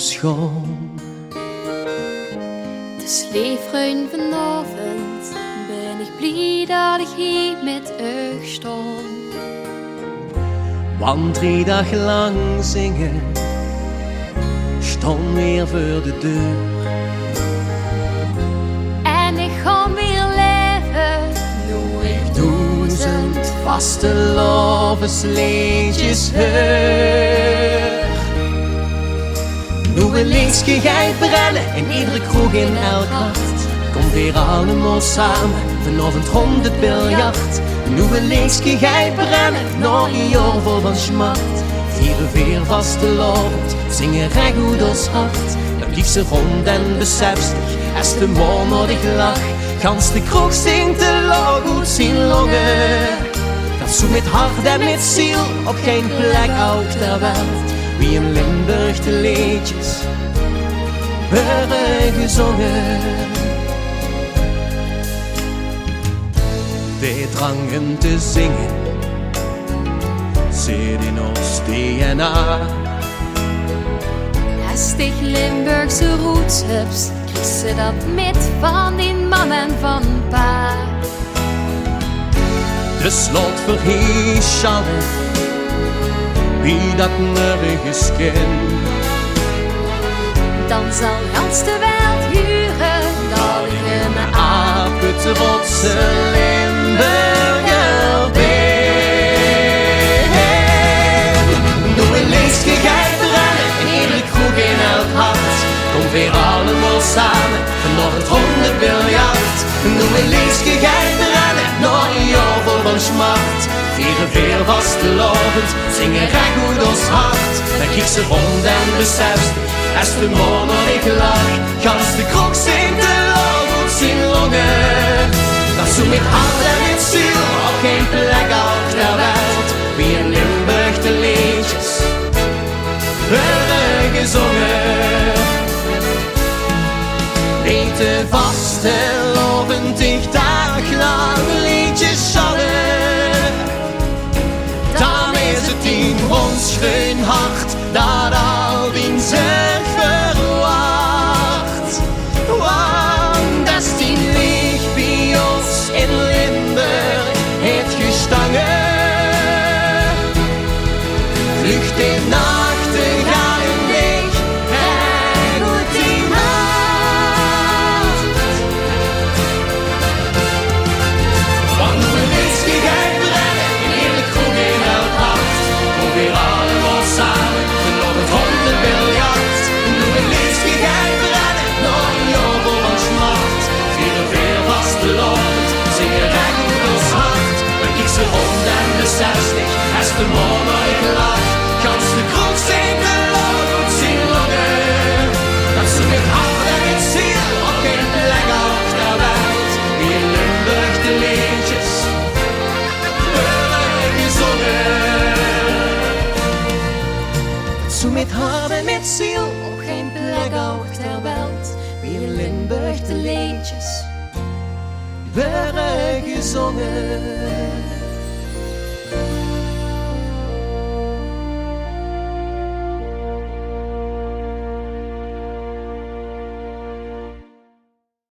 schoon. Het is leefruim vanavond, ben ik blij dat ik hier met u stond. Want 3 dagen lang zingen, stond weer voor de deur. En ik ga weer leven, nu ik 1000 vaste lovensliedjes hoor. Nu wil linkske jij brennen in iedere kroeg in elk hart. Komt weer allemaal samen, vanavond rond het biljart. Nu wil linkske jij brennen, nog een jaar vol van smart. Vieren weer vastelovend, zingen recht uit ons hart. Dan lief ze rond en besefstig, als de mol nodig lag. Gans de kroeg zingt de log uit zijn longen. Dat zo met hart en met ziel, op geen plek uit ter wereld. Wie in Limburg de liedjes worden gezongen. De drangen te zingen zit in ons DNA. Als ik Limburgse roots hebt, krijg ze dat met van die man en van pa. De slot verheeschallen, wie dat nergens kent. Dan zal gans de wereld huren dat ik een apen trotse Limburger ben. Nu een leesje gij brennen in iedere kroeg in elk hart. Komt weer allemaal samen, vanochtend rond het biljart. Nu een leesje gij brennen, nog een jaar vol van smart. Vieren weer vastelovend, zingen recht uit ons hart. Dan kiek ze rond en beseft, als de morgen nog niet lag. Gans de kroeg zingt de log uit zijn longen. Dat zo met hart en met ziel, op geen plek op ter wereld. Wie in Limburg de liedjes worden gezongen. Weten vastelovend, ik daglang liedjes zingen. Dan is het in ons schön hart, dat al die zich verwacht. Want dat is die licht bij ons in Limburg heeft gestangen. Vlucht in nachtegaal en weg, en uit die nacht. Want nu een liedje gij brennen, in iedere kroeg in elk hart. Kom weer allemaal samen, vanochtend rond het biljart. Nu een liedje gij brennen, nog een jaar vol van smart. Vieren weer vastelovend, zingen recht uit ons hart. Dan kiek ze rond en besefstig, als de morgen nooit lag. Gans de kroeg zingt de log uit zijn longen. Dat ze met hart en met ziel, op geen plek op ter wereld. Wie in Limburg de liedjes worden gezongen. Zo met hart en met ziel, op geen plek op ter wereld. Wie in Limburg de liedjes worden gezongen.